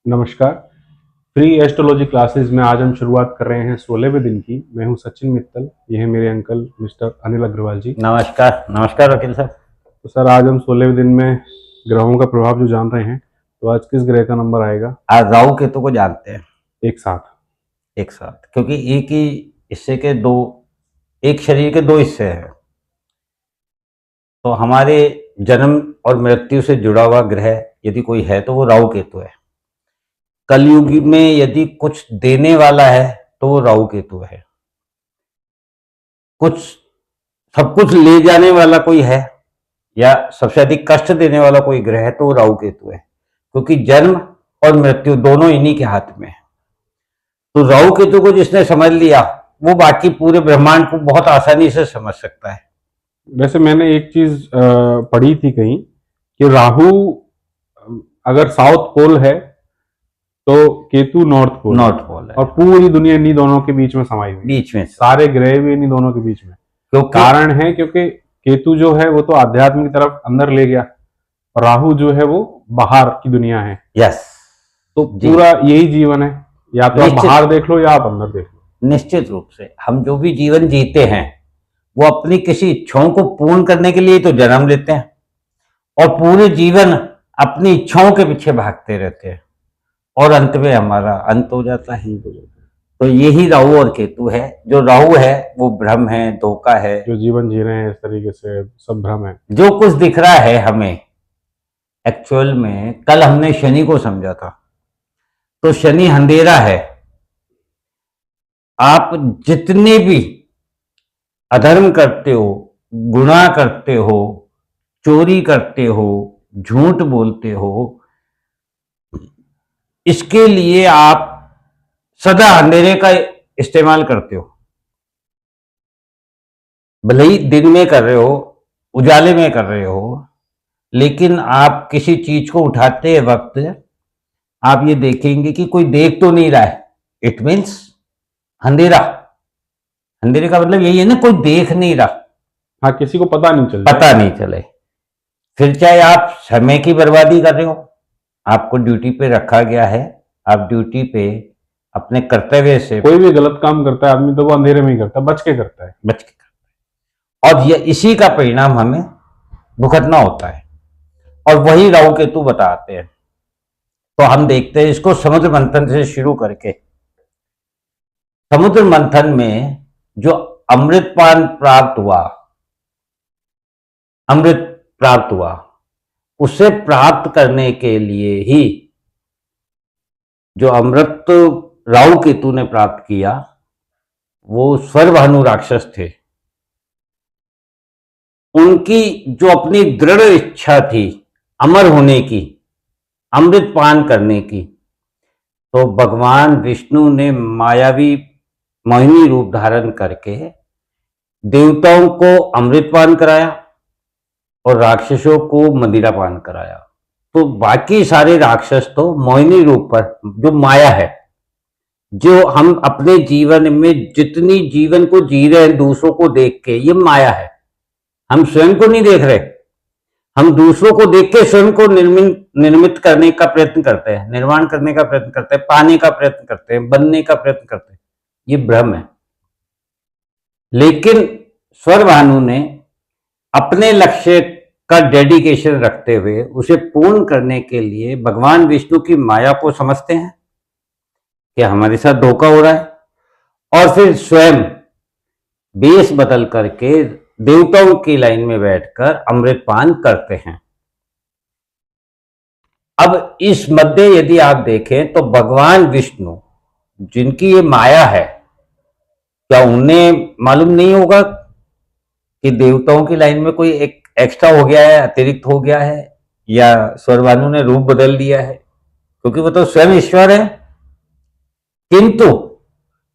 नमस्कार। Free astrology classes में आज हम शुरुआत कर रहे हैं 16वें दिन की। मैं हूं सचिन मित्तल, ये है मेरे अंकल मिस्टर अनिल अग्रवाल जी। नमस्कार नमस्कार वकील साहब। तो सर, आज हम 16वें दिन में ग्रहों का प्रभाव जो जान रहे हैं, तो आज किस ग्रह का नंबर आएगा? आज राहु केतु को जानते हैं एक साथ। एक साथ, क्योंकि एक ही हिस्से के दो, एक शरीर के दो हिस्से हैं। तो हमारे जन्म और मृत्यु से जुड़ा हुआ ग्रह यदि कोई है तो वो राहु केतु है। कलयुग में यदि कुछ देने वाला है तो वो राहु केतु है। कुछ सब कुछ ले जाने वाला कोई है या सबसे अधिक कष्ट देने वाला कोई ग्रह है तो वो राहु केतु है, क्योंकि जन्म और मृत्यु दोनों इन्हीं के हाथ में है। तो राहु केतु को जिसने समझ लिया वो बाकी पूरे ब्रह्मांड को बहुत आसानी से समझ सकता है। वैसे मैंने एक चीज पढ़ी थी कहीं कि राहु अगर साउथ पोल है तो केतु नॉर्थ पोल है और पूरी दुनिया इन्हीं दोनों के बीच में समाई हुई, बीच में सारे ग्रह भी इन्हीं दोनों के बीच में। तो कारण है क्योंकि केतु जो है वो तो आध्यात्म की तरफ अंदर ले गया, और राहु जो है वो बाहर की दुनिया है। यस, तो पूरा यही जीवन है, या तो आप बाहर देख लो या आप अंदर देख लो। निश्चित रूप से हम जो भी जीवन जीते हैं वो अपनी किसी इच्छाओं को पूर्ण करने के लिए तो जन्म लेते हैं, और पूरे जीवन अपनी इच्छाओं के पीछे भागते रहते हैं, और अंत में हमारा अंत हो जाता है। तो यही राहु और केतु है। जो राहु है वो भ्रम है, धोखा है। जो जीवन जी रहे हैं इस तरीके से सब भ्रम है। जो कुछ दिख रहा है हमें एक्चुअल में, कल हमने शनि को समझा था, तो शनि अंधेरा है। आप जितने भी अधर्म करते हो, गुनाह करते हो, चोरी करते हो, झूठ बोलते हो, इसके लिए आप सदा अंधेरे का इस्तेमाल करते हो। भले ही दिन में कर रहे हो, उजाले में कर रहे हो, लेकिन आप किसी चीज को उठाते वक्त आप ये देखेंगे कि कोई देख तो नहीं रहा है। इट मीन्स अंधेरा। अंधेरे का मतलब यही है ना, कोई देख नहीं रहा। हाँ, किसी को पता नहीं चले। फिर चाहे आप समय की बर्बादी कर रहे हो, आपको ड्यूटी पे रखा गया है, आप ड्यूटी पे अपने कर्तव्य से, कोई भी गलत काम करता है आदमी तो वो अंधेरे में ही करता है, बच के करता है। और ये इसी का परिणाम हमें भुगतना होता है, और वही राहु केतु बताते हैं। तो हम देखते हैं इसको समुद्र मंथन से शुरू करके। समुद्र मंथन में जो अमृत प्राप्त हुआ, उसे प्राप्त करने के लिए ही जो अमृत राहु केतु ने प्राप्त किया वो स्वरभानु राक्षस थे। उनकी जो अपनी दृढ़ इच्छा थी अमर होने की, अमृत पान करने की, तो भगवान विष्णु ने मायावी मोहिनी रूप धारण करके देवताओं को अमृत पान कराया और राक्षसों को मदिरा पान कराया। तो बाकी सारे राक्षस तो मोहिनी रूप पर, जो माया है, जो हम अपने जीवन में जितनी जीवन को जी रहे हैं दूसरों को देख के, ये माया है। हम स्वयं को नहीं देख रहे, हम दूसरों को देख के स्वयं को निर्मित करने का प्रयत्न करते हैं, निर्माण करने का प्रयत्न करते हैं, पाने का प्रयत्न करते हैं, बनने का प्रयत्न करते हैं। ये भ्रम है। लेकिन स्वरभानु ने अपने लक्ष्य का डेडिकेशन रखते हुए उसे पूर्ण करने के लिए भगवान विष्णु की माया को समझते हैं कि हमारे साथ धोखा हो रहा है, और फिर स्वयं बेस बदल करके देवताओं की लाइन में बैठकर अमृत पान करते हैं। अब इस मध्य यदि आप देखें तो भगवान विष्णु, जिनकी ये माया है, क्या उन्हें मालूम नहीं होगा कि देवताओं की लाइन में कोई एक एक्स्ट्रा हो गया है, अतिरिक्त हो गया है, या स्वरभानु ने रूप बदल दिया है? क्योंकि वो तो स्वयं ईश्वर है। किंतु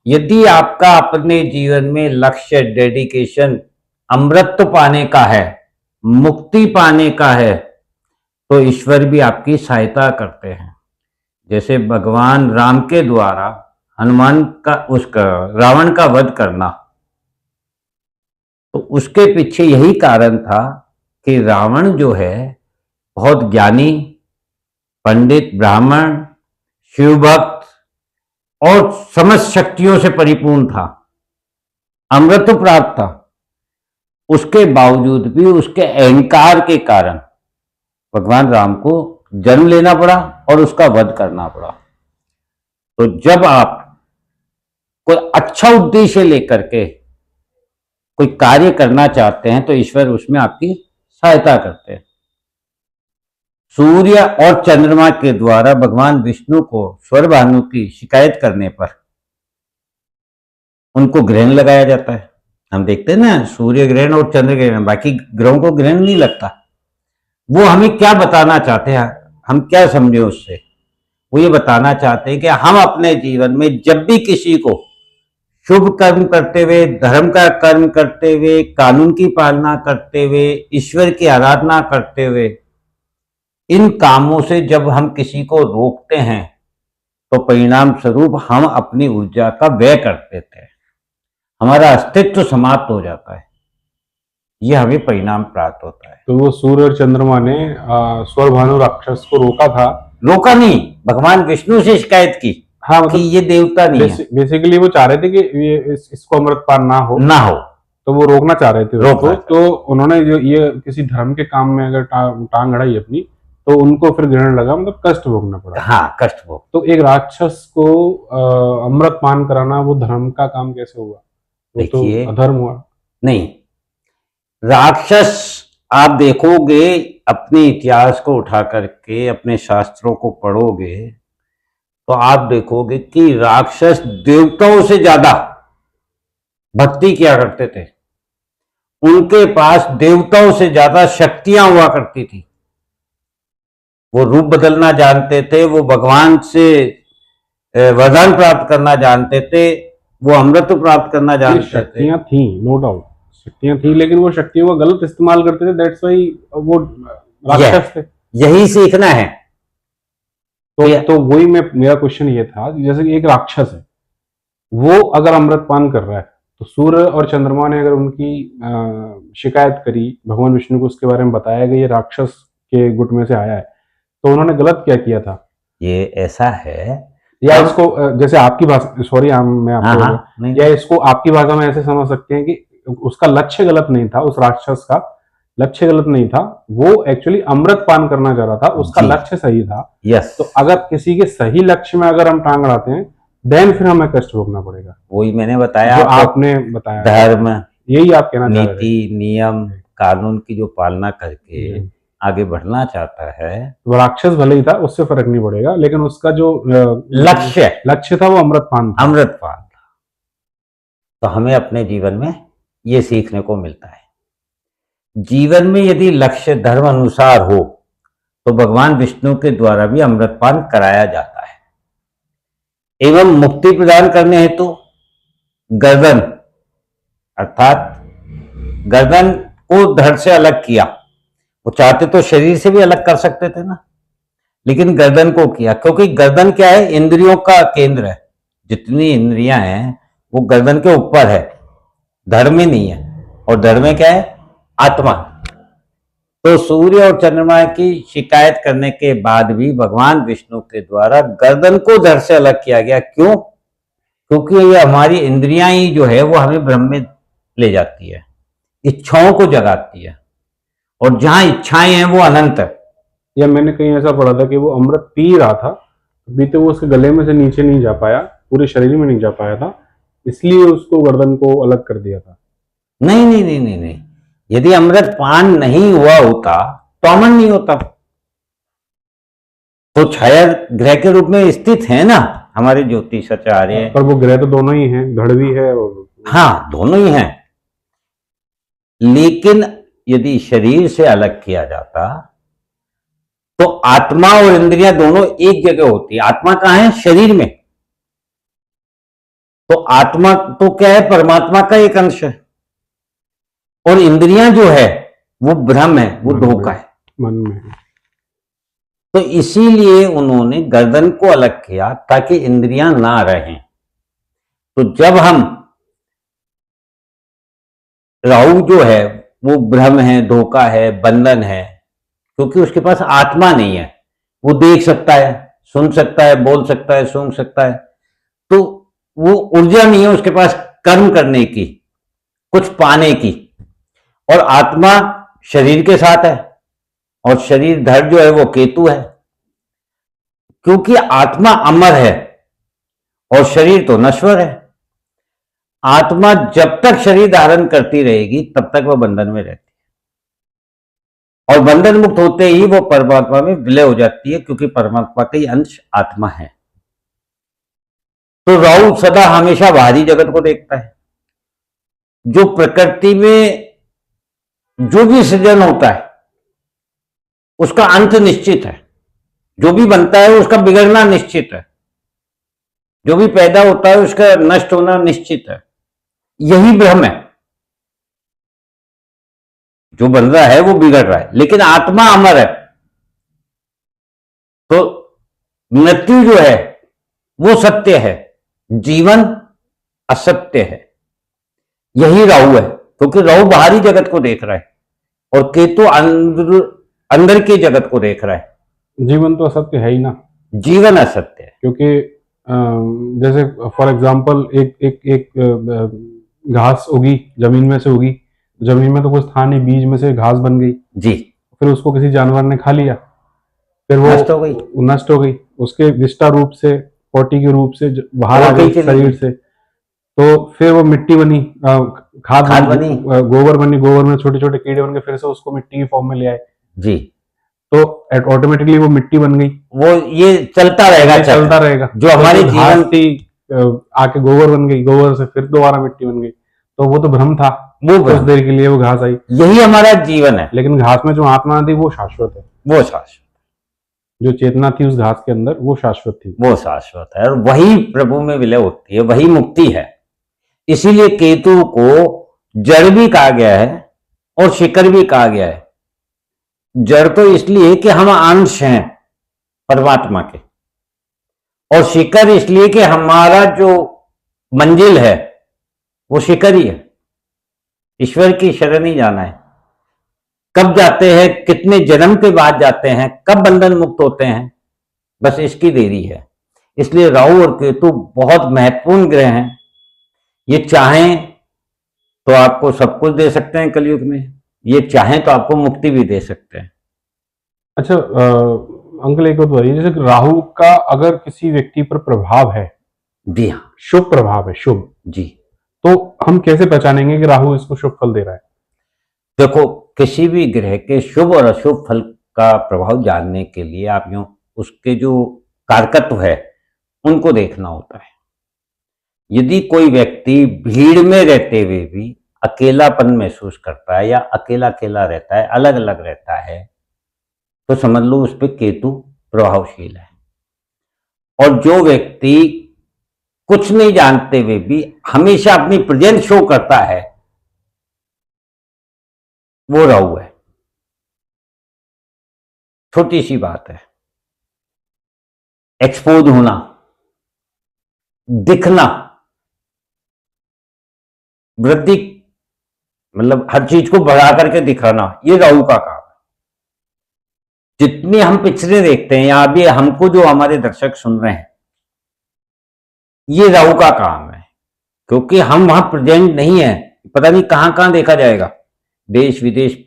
यदि आपका अपने जीवन में लक्ष्य, डेडिकेशन अमृत पाने का है, मुक्ति पाने का है, तो ईश्वर भी आपकी सहायता करते हैं। जैसे भगवान राम के द्वारा हनुमान का, उसका रावण का वध करना, तो उसके पीछे यही कारण था कि रावण जो है बहुत ज्ञानी, पंडित, ब्राह्मण, शिव भक्त और समस्त शक्तियों से परिपूर्ण था, अमृत तो प्राप्त था, उसके बावजूद भी उसके अहंकार के कारण भगवान राम को जन्म लेना पड़ा और उसका वध करना पड़ा। तो जब आप कोई अच्छा उद्देश्य लेकर के कोई कार्य करना चाहते हैं तो ईश्वर उसमें आपकी सहायता करते हैं। सूर्य और चंद्रमा के द्वारा भगवान विष्णु को स्वर भानु की शिकायत करने पर उनको ग्रहण लगाया जाता है। हम देखते हैं ना, सूर्य ग्रहण और चंद्र ग्रहण, बाकी ग्रहों को ग्रहण नहीं लगता। वो हमें क्या बताना चाहते हैं, हम क्या समझे उससे? वो ये बताना चाहते हैं कि हम अपने जीवन में जब भी किसी को शुभ कर्म करते हुए, धर्म का कर्म करते हुए, कानून की पालना करते हुए, ईश्वर की आराधना करते हुए, इन कामों से जब हम किसी को रोकते हैं तो परिणाम स्वरूप हम अपनी ऊर्जा का व्यय कर देते हैं, हमारा अस्तित्व समाप्त हो जाता है। ये हमें परिणाम प्राप्त होता है। तो वो सूर्य और चंद्रमा ने स्वर भानु राक्षस को रोका था? रोका नहीं, भगवान विष्णु से शिकायत की। हाँ, कि ये देवता नहीं है। बेसिकली वो चाह रहे थे कि ये इसको अमृतपान ना हो, तो वो रोकना चाह रहे थे उसको। तो उन्होंने जो ये किसी धर्म के काम में अगर टांग अड़ाई अपनी, तो उनको फिर ग्रहण लगा, मतलब कष्ट भोगना पड़ा। हाँ, कष्ट भोग। तो एक राक्षस को अमृतपान कराना वो धर्म का काम कैसे हुआ? वो तो अधर्म हुआ। नहीं, राक्षस आप देखोगे, अपने इतिहास को उठा करके अपने शास्त्रों को पढ़ोगे तो आप देखोगे कि राक्षस देवताओं से ज्यादा भक्ति किया करते थे। उनके पास देवताओं से ज्यादा शक्तियां हुआ करती थी। वो रूप बदलना जानते थे, वो भगवान से वरदान प्राप्त करना जानते थे, वो अमृत प्राप्त करना जानते थे। शक्तियां थी, नो डाउट, शक्तियां थी, लेकिन वो शक्तियों का गलत इस्तेमाल करते थे। दैट्स व्हाई वो राक्षस थे। यही सीखना है। तो वही मेरा क्वेश्चन ये था, जैसे कि एक राक्षस है, वो अगर अमृतपान कर रहा है, तो सूर्य और चंद्रमा ने अगर उनकी शिकायत करी, भगवान विष्णु को उसके बारे में बताया कि ये राक्षस के गुट में से आया है, तो उन्होंने गलत क्या किया था? ये ऐसा है, या इसको जैसे आपकी भाषा, सॉरी मैं आपको, या इसको आपकी भाषा में ऐसे समझ सकते हैं कि उसका लक्ष्य गलत नहीं था, उस राक्षस का लक्ष्य गलत नहीं था, वो एक्चुअली अमृत पान करना चाह रहा था, उसका लक्ष्य सही था। यस। तो अगर किसी के सही लक्ष्य में अगर हम टांग अड़ाते हैं, देन फिर हमें कष्ट भोगना पड़ेगा। वही मैंने बताया, जो आपने बताया, धर्म, यही आप कहना चाह रहे हैं। नीति, नियम, कानून की जो पालना करके आगे बढ़ना चाहता है, वो राक्षस भले ही था, उससे फर्क नहीं पड़ेगा, लेकिन उसका जो लक्ष्य था वो अमृतपान था। अमृतपान था। तो हमें अपने जीवन में ये सीखने को मिलता है, जीवन में यदि लक्ष्य धर्म अनुसार हो तो भगवान विष्णु के द्वारा भी अमृतपान कराया जाता है। एवं मुक्ति प्रदान करने हेतु गर्दन, अर्थात गर्दन को धड़ से अलग किया। वो चाहते तो शरीर से भी अलग कर सकते थे ना, लेकिन गर्दन को किया, क्योंकि गर्दन क्या है? इंद्रियों का केंद्र है। जितनी इंद्रियां हैं वो गर्दन के ऊपर है, धड़ में नहीं है। और धड़ में क्या है? आत्मा। तो सूर्य और चंद्रमा की शिकायत करने के बाद भी भगवान विष्णु के द्वारा गर्दन को धड़ से अलग किया गया। क्यों? क्योंकि ये हमारी इंद्रियां ही जो है वो हमें भ्रम में ले जाती है, इच्छाओं को जगाती है, और जहां इच्छाएं हैं वो अनंत है। या मैंने कहीं ऐसा पढ़ा था कि वो अमृत पी रहा था, अभी तो वो उसके गले में से नीचे नहीं जा पाया, पूरे शरीर में नहीं जा पाया था, इसलिए उसको गर्दन को अलग कर दिया था। नहीं नहीं नहीं नहीं नहीं, यदि अमृत पान नहीं हुआ होता तो अमन नहीं होता। तो छाया ग्रह के रूप में स्थित है ना हमारे ज्योतिषाचार्य। पर वो ग्रह तो दोनों ही हैं, धड़ भी है और हाँ, दोनों ही हैं। लेकिन यदि शरीर से अलग किया जाता तो आत्मा और इंद्रियां दोनों एक जगह होती। आत्मा कहाँ है? शरीर में। तो आत्मा तो क्या है? परमात्मा का एक अंश है, और इंद्रियां जो है वो भ्रम है, वो धोखा है, मन में। तो इसीलिए उन्होंने गर्दन को अलग किया ताकि इंद्रियां ना रहें। तो जब हम, राहु जो है वो भ्रम है, धोखा है, बंधन है, क्योंकि उसके पास आत्मा नहीं है। वो देख सकता है, सुन सकता है, बोल सकता है, सूंघ सकता है, तो वो ऊर्जा नहीं है उसके पास कर्म करने की, कुछ पाने की। और आत्मा शरीर के साथ है, और शरीर धड़ जो है वो केतु है, क्योंकि आत्मा अमर है और शरीर तो नश्वर है। आत्मा जब तक शरीर धारण करती रहेगी तब तक वह बंधन में रहती है, और बंधन मुक्त होते ही वो परमात्मा में विलय हो जाती है, क्योंकि परमात्मा का ही अंश आत्मा है। तो राहु सदा हमेशा बाहरी जगत को देखता है। जो प्रकृति में जो भी सृजन होता है उसका अंत निश्चित है, जो भी बनता है उसका बिगड़ना निश्चित है, जो भी पैदा होता है उसका नष्ट होना निश्चित है। यही भ्रम है, जो बन रहा है वो बिगड़ रहा है, लेकिन आत्मा अमर है। तो मृत्यु जो है वो सत्य है, जीवन असत्य है। यही राहु है, क्योंकि राहु बाहरी जगत को देख रहा है और केतु अंदर की जगत को देख रहा है। जीवन तो असत्य है ही ना, जीवन असत्य है, क्योंकि जैसे फॉर एग्जांपल एक घास उगी, जमीन में से उगी, जमीन में तो कुछ था नहीं, बीज में से घास बन गई जी, फिर उसको किसी जानवर ने खा लिया, फिर वो नष्ट हो गई, उसके विष्टा रूप से, पोटी के रूप से बाहर आ गई शरीर से, तो फिर वो मिट्टी बनी, खाद बनी, गोबर बनी, गोबर में छोटे छोटे कीड़े बन गए, फिर से उसको मिट्टी की फॉर्म में ले आए जी, तो ऑटोमेटिकली वो मिट्टी बन गई। वो ये चलता रहेगा जो हमारी जीवन थी, आके गोबर बन गई, गोबर से फिर दोबारा मिट्टी बन गई, तो वो तो भ्रम था, वो कुछ देर के लिए वो घास आई। यही हमारा जीवन है, लेकिन घास में जो आत्मा थी वो शाश्वत है, वो शाश्वत, जो चेतना थी उस घास के अंदर वो शाश्वत थी, वो शाश्वत है, और वही प्रभु में विलय होती है, वही मुक्ति है। इसीलिए केतु को जड़ भी कहा गया है और शिखर भी कहा गया है। जड़ तो इसलिए कि हम अंश हैं परमात्मा के, और शिखर इसलिए कि हमारा जो मंजिल है वो शिखर ही है। ईश्वर की शरण ही जाना है। कब जाते हैं, कितने जन्म के बाद जाते हैं, कब बंधन मुक्त होते हैं, बस इसकी देरी है। इसलिए राहु और केतु बहुत महत्वपूर्ण ग्रह हैं। ये चाहें तो आपको सब कुछ दे सकते हैं कलयुग में, ये चाहें तो आपको मुक्ति भी दे सकते हैं। अच्छा अंकल एक बात बताइए, जैसे राहु का अगर किसी व्यक्ति पर प्रभाव है, जी हाँ, शुभ प्रभाव है, शुभ जी, तो हम कैसे पहचानेंगे कि राहु इसको शुभ फल दे रहा है? देखो, किसी भी ग्रह के शुभ और अशुभ फल का प्रभाव जानने के लिए आप यूं उसके जो कारकत्व है उनको देखना होता है। यदि कोई व्यक्ति भीड़ में रहते हुए भी अकेलापन महसूस करता है या अकेला अकेला रहता है, अलग अलग रहता है, तो समझ लो उस पर केतु प्रभावशील है। और जो व्यक्ति कुछ नहीं जानते हुए भी हमेशा अपनी प्रेजेंस शो करता है वो राहु है। छोटी सी बात है, एक्सपोज होना, दिखना, वृद्धि, मतलब हर चीज को बढ़ा करके दिखाना, ये राहु का काम है। जितनी हम पिक्चरें देखते हैं, यहां भी हमको जो हमारे दर्शक सुन रहे हैं, ये राहु का काम है, क्योंकि हम वहां प्रेजेंट नहीं है। पता नहीं कहां कहां देखा जाएगा, देश विदेश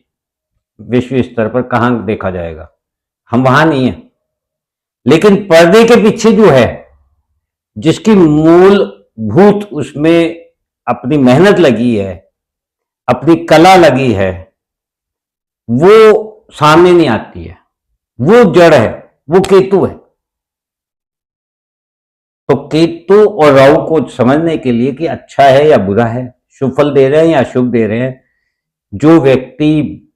विश्व स्तर पर कहां देखा जाएगा, हम वहां नहीं है। लेकिन पर्दे के पीछे जो है, जिसकी मूलभूत उसमें अपनी मेहनत लगी है, अपनी कला लगी है, वो सामने नहीं आती है, वो जड़ है, वो केतु है। तो केतु और राहु को समझने के लिए कि अच्छा है या बुरा है, शुभ फल दे रहे हैं या अशुभ दे रहे हैं, जो व्यक्ति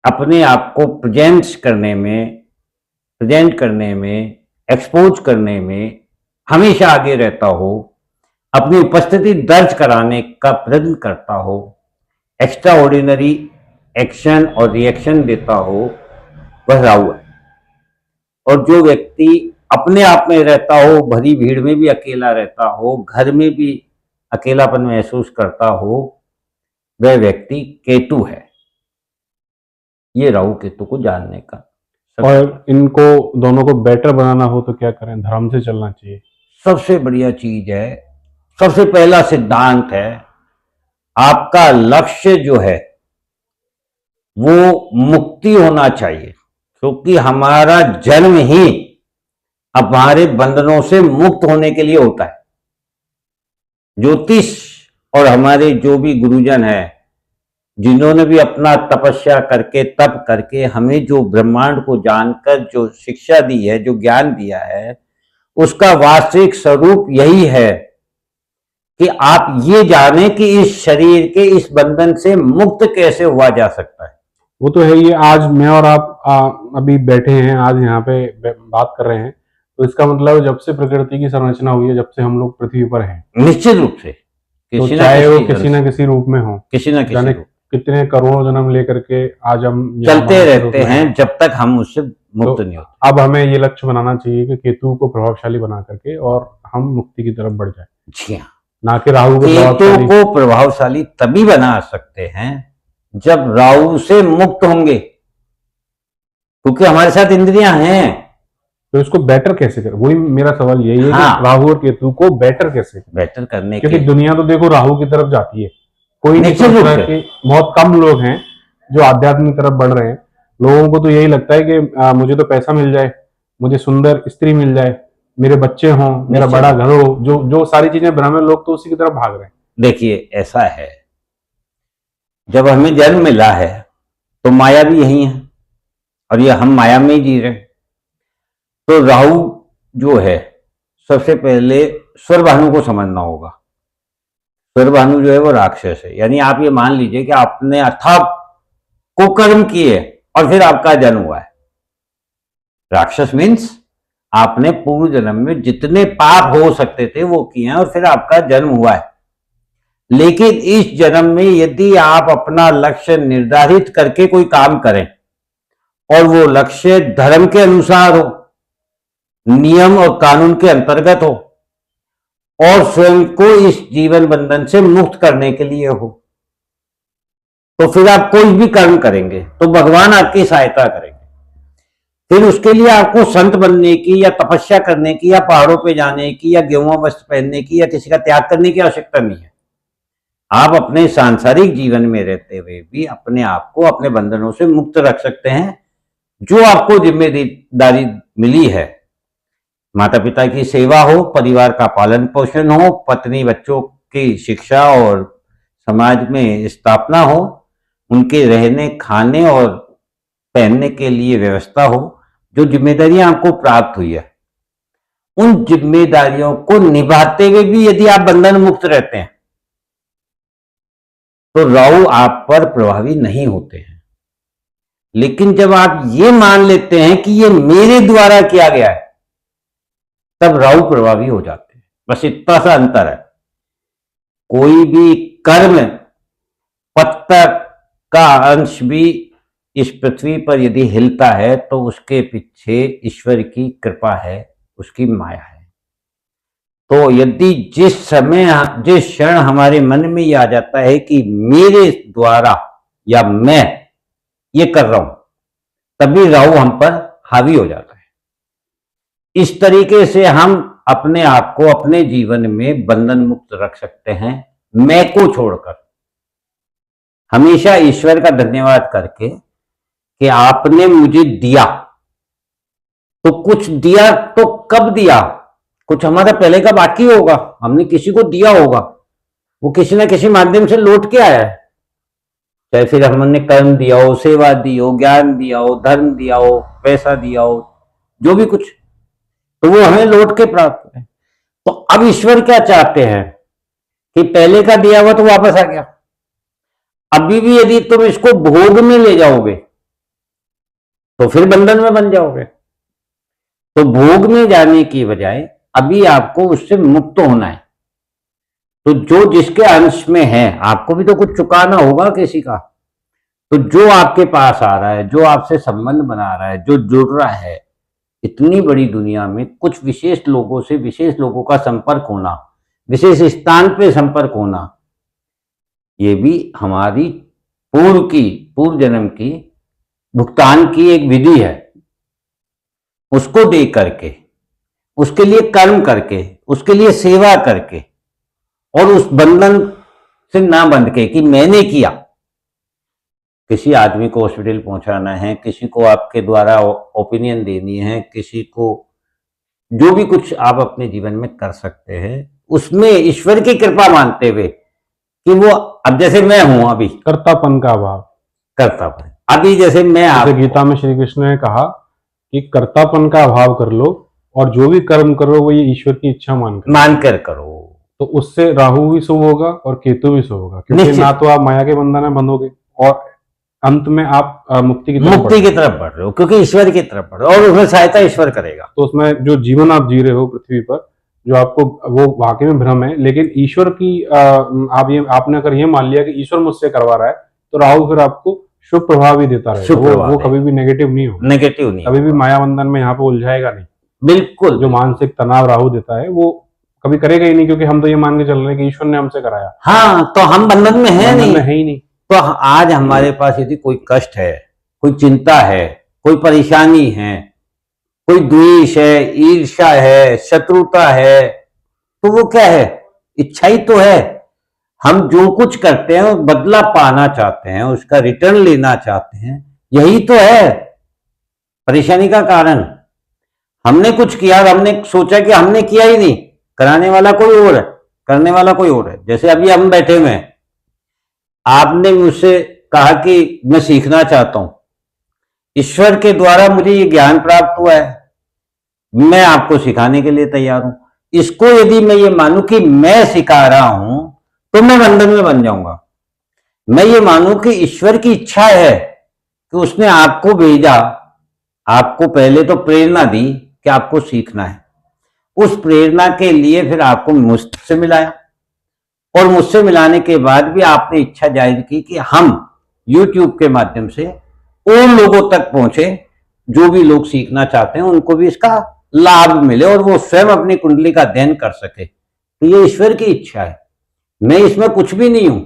अपने आप को प्रेजेंट करने में, एक्सपोज करने में हमेशा आगे रहता हो, अपनी उपस्थिति दर्ज कराने का प्रयत्न करता हो, एक्स्ट्रा ऑर्डिनरी एक्शन और रिएक्शन देता हो, वह राहु है। और जो व्यक्ति अपने आप में रहता हो, भरी भीड़ में भी अकेला रहता हो, घर में भी अकेलापन महसूस करता हो, वह व्यक्ति केतु है। ये राहु केतु को जानने का और इनको दोनों को बेटर बनाना हो तो क्या करें? धर्म से चलना चाहिए। सबसे बढ़िया चीज है, सबसे पहला सिद्धांत है, आपका लक्ष्य जो है वो मुक्ति होना चाहिए, क्योंकि हमारा जन्म ही हमारे बंधनों से मुक्त होने के लिए होता है। ज्योतिष और हमारे जो भी गुरुजन है, जिन्होंने भी अपना तपस्या करके तप करके हमें जो ब्रह्मांड को जानकर जो शिक्षा दी है, जो ज्ञान दिया है, उसका वास्तविक स्वरूप यही है कि आप ये जाने कि इस शरीर के इस बंधन से मुक्त कैसे हुआ जा सकता है। वो तो है। ये आज मैं और आप अभी बैठे हैं, आज यहाँ पे बात कर रहे हैं, तो इसका मतलब जब से प्रकृति की संरचना हुई है, जब से हम लोग पृथ्वी पर हैं, निश्चित रूप से तो चाहे वो किसी न किसी रूप में हो, किसी न किसी रूप कितने करोड़ों जन्म लेकर के आज हम चलते रहते हैं, जब तक हम उससे मुक्त नहीं होते। अब हमें ये लक्ष्य बनाना चाहिए कि केतु को प्रभावशाली बना करके और हम मुक्ति की तरफ बढ़ जाए। जी हाँ, ना कि राहु केतु को प्रभावशाली तभी बना सकते हैं जब राहु से मुक्त होंगे, क्योंकि हमारे साथ इंद्रियां हैं। तो इसको बेटर कैसे करें? वही मेरा सवाल यही है कि राहु और केतु को बेटर कैसे करें? बेटर करने क्योंकि दुनिया तो देखो राहु की तरफ जाती है, कोई नहीं सोच रहा है कि बहुत कम लोग हैं जो आध्यात्म की तरफ बढ़ रहे हैं। लोगों को तो यही लगता है कि मुझे तो पैसा मिल जाए, मुझे सुंदर स्त्री मिल जाए, मेरे बच्चे हों, मेरा बड़ा घर हो, जो जो सारी चीजें भ्रम है, लोग तो उसी की तरफ भाग रहे हैं। देखिए ऐसा है, जब हमें जन्म मिला है तो माया भी यही है और ये हम माया में ही जी रहे हैं। तो राहु जो है, सबसे पहले स्वरभानु को समझना होगा। स्वरभानु जो है वो राक्षस है, यानी आप ये मान लीजिए कि आपने अथाह कुकर्म किए और फिर आपका जन्म हुआ है। राक्षस मीन्स आपने पूर्व जन्म में जितने पाप हो सकते थे वो किए हैं और फिर आपका जन्म हुआ है। लेकिन इस जन्म में यदि आप अपना लक्ष्य निर्धारित करके कोई काम करें और वो लक्ष्य धर्म के अनुसार हो, नियम और कानून के अंतर्गत हो और स्वयं को इस जीवन बंधन से मुक्त करने के लिए हो, तो फिर आप कोई भी कर्म करेंगे तो भगवान आपकी सहायता करेंगे। फिर उसके लिए आपको संत बनने की या तपस्या करने की या पहाड़ों पे जाने की या गेरुआ वस्त्र पहनने की या किसी का त्याग करने की आवश्यकता नहीं है। आप अपने सांसारिक जीवन में रहते हुए भी अपने आप को अपने बंधनों से मुक्त रख सकते हैं। जो आपको जिम्मेदारी मिली है, माता पिता की सेवा हो, परिवार का पालन पोषण हो, पत्नी बच्चों की शिक्षा और समाज में स्थापना हो, उनके रहने खाने और पहनने के लिए व्यवस्था हो, जो जिम्मेदारियां आपको प्राप्त हुई है, उन जिम्मेदारियों को निभाते हुए भी यदि आप बंधन मुक्त रहते हैं तो राहु आप पर प्रभावी नहीं होते हैं। लेकिन जब आप ये मान लेते हैं कि ये मेरे द्वारा किया गया है, तब राहु प्रभावी हो जाते हैं। बस इतना सा अंतर है। कोई भी कर्म पत्ता का अंश भी इस पृथ्वी पर यदि हिलता है तो उसके पीछे ईश्वर की कृपा है, उसकी माया है। तो यदि जिस समय जिस क्षण हमारे मन में यह आ जाता है कि मेरे द्वारा या मैं ये कर रहा हूं, तभी राहु हम पर हावी हो जाता है। इस तरीके से हम अपने आप को अपने जीवन में बंधन मुक्त रख सकते हैं, मैं को छोड़कर। हमेशा ईश्वर का धन्यवाद करके कि आपने मुझे दिया, तो कुछ दिया तो कब दिया, कुछ हमारा पहले का बाकी होगा, हमने किसी को दिया होगा, वो किसी ना किसी माध्यम से लौट के आया है। चाहे फिर हमने कर्म दिया हो, सेवा दी हो, ज्ञान दिया हो, धर्म दिया हो, पैसा दिया हो, जो भी कुछ, तो वो हमें लौट के प्राप्त है। तो अब ईश्वर क्या चाहते हैं कि पहले का दिया हुआ तो वापस आ गया, अभी भी यदि तुम इसको भोग में ले जाओगे तो फिर बंधन में बन जाओगे। तो भोग में जाने की बजाय अभी आपको उससे मुक्त होना है। तो जो जिसके अंश में है, आपको भी तो कुछ चुकाना होगा किसी का। तो जो आपके पास आ रहा है, जो आपसे संबंध बना रहा है, जो जुड़ रहा है, इतनी बड़ी दुनिया में कुछ विशेष लोगों से विशेष लोगों का संपर्क होना, विशेष स्थान पे संपर्क होना, ये भी हमारी पूर्व जन्म की भुगतान की एक विधि है। उसको दे करके, उसके लिए कर्म करके, उसके लिए सेवा करके, और उस बंधन से ना बंध के कि मैंने किया। किसी आदमी को हॉस्पिटल पहुंचाना है, किसी को आपके द्वारा ओपिनियन देनी है, किसी को जो भी कुछ आप अपने जीवन में कर सकते हैं, उसमें ईश्वर की कृपा मानते हुए कि वो, अब जैसे मैं हूं अभी, कर्तापन का अभाव, कर्तापन, अभी जैसे मैं जैसे गीता में श्री कृष्ण ने कहा कि कर्तापन का अभाव कर लो और जो भी कर्म करो वो ये ईश्वर की इच्छा मानकर करो, तो उससे राहु भी शुभ होगा और केतु भी शुभ होगा, क्योंकि ना तो आप माया के बंधन में बंधोगे और अंत में आप मुक्ति की तरफ बढ़ रहे हो, क्योंकि ईश्वर की तरफ बढ़ रहे हो और उसमें सहायता ईश्वर करेगा। तो उसमें जो जीवन आप जी रहे हो पृथ्वी पर, जो आपको वो वाकई में भ्रम है, लेकिन ईश्वर की आपने अगर ये मान लिया कि ईश्वर मुझसे करवा रहा है, तो राहु फिर आपको शुभ प्रभाव ही देता रहेगा, वो कभी भी नेगेटिव नहीं होगा, कभी भी माया बंधन में यहाँ पे उलझाएगा नहीं। बिल्कुल, जो मानसिक तनाव राहु देता है वो कभी करेगा ही नहीं, क्योंकि हम तो ये मान के चल रहे हैं कि ईश्वर ने हमसे कराया। हाँ, तो हम बंधन में है नहीं। तो आज हमारे पास यदि कोई कष्ट है, कोई चिंता है, कोई परेशानी है, कोई द्वेष है, ईर्ष्या है, शत्रुता है, तो वो क्या है? इच्छा ही तो है। हम जो कुछ करते हैं बदला पाना चाहते हैं, उसका रिटर्न लेना चाहते हैं, यही तो है परेशानी का कारण। हमने कुछ किया, हमने सोचा कि हमने किया ही नहीं, कराने वाला कोई और है, करने वाला कोई और है। जैसे अभी हम बैठे हुए हैं, आपने मुझसे कहा कि मैं सीखना चाहता हूं, ईश्वर के द्वारा मुझे ये ज्ञान प्राप्त हुआ है, मैं आपको सिखाने के लिए तैयार हूं। इसको यदि मैं ये मानूं कि मैं सिखा रहा हूं तो मैं बंधन में बन जाऊंगा। मैं ये मानूं कि ईश्वर की इच्छा है कि उसने आपको भेजा, आपको पहले तो प्रेरणा दी कि आपको सीखना है, उस प्रेरणा के लिए फिर आपको मुझसे मिलाया, और मुझसे मिलाने के बाद भी आपने इच्छा जाहिर की कि हम YouTube के माध्यम से उन लोगों तक पहुंचे जो भी लोग सीखना चाहते हैं, उनको भी इसका लाभ मिले और वो स्वयं अपनी कुंडली का अध्ययन कर सके। तो ये ईश्वर की इच्छा है, मैं इसमें कुछ भी नहीं हूं।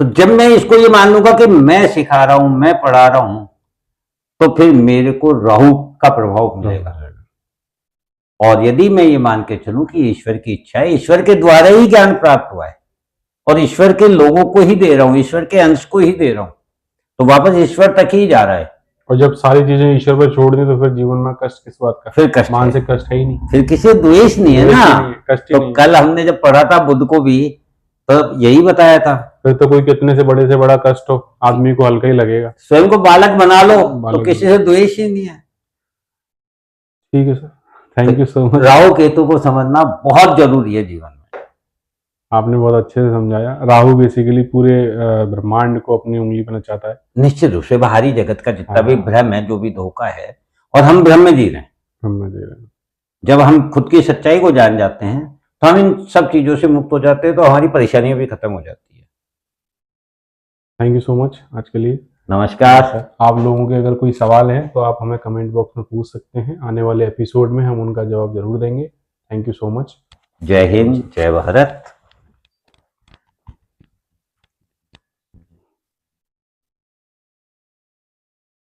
तो जब मैं इसको ये मान लूंगा कि मैं सिखा रहा हूं, मैं पढ़ा रहा हूं, तो फिर मेरे को राहु का प्रभाव मिलेगा। और यदि मैं ये मान के चलूं कि ईश्वर की इच्छा है, ईश्वर के द्वारा ही ज्ञान प्राप्त हुआ है और ईश्वर के लोगों को ही दे रहा हूं, ईश्वर के अंश को ही दे रहा हूं, तो वापस ईश्वर तक ही जा रहा है। और जब सारी चीजें ईश्वर पर छोड़ दी तो फिर जीवन में कष्ट किस बात का? फिर कष्ट, मानसिक कष्ट है ही नहीं, फिर किसी द्वेष नहीं है ना। कष्ट तो कल हमने जब पढ़ा था बुद्ध को भी तो यही बताया था, फिर तो कोई कितने से बड़ा कष्ट हो आदमी को हल्का ही लगेगा। स्वयं को बालक बना लो तो किसी से द्वेष ही नहीं है। ठीक है sir, thank you so much. Rahu Ketu को समझना बहुत जरूरी है जीवन में। आपने बहुत अच्छे से समझाया। राहु बेसिकली पूरे ब्रह्मांड को अपनी उंगली पर नचाता है, निश्चित रूप से बाहरी जगत का जितना भी भ्रम है, जो भी धोखा है, और हम भ्रम में जी रहे हैं। जब हम खुद की सच्चाई को जान जाते हैं तो हम इन सब चीजों से मुक्त हो जाते हैं, तो हमारी परेशानियां भी खत्म हो जाती है। थैंक यू सो मच आज के लिए। नमस्कार सर, आप लोगों के अगर कोई सवाल है तो आप हमें कमेंट बॉक्स में पूछ सकते हैं, आने वाले एपिसोड में हम उनका जवाब जरूर देंगे। Thank you so much. जय हिंद, जय भारत।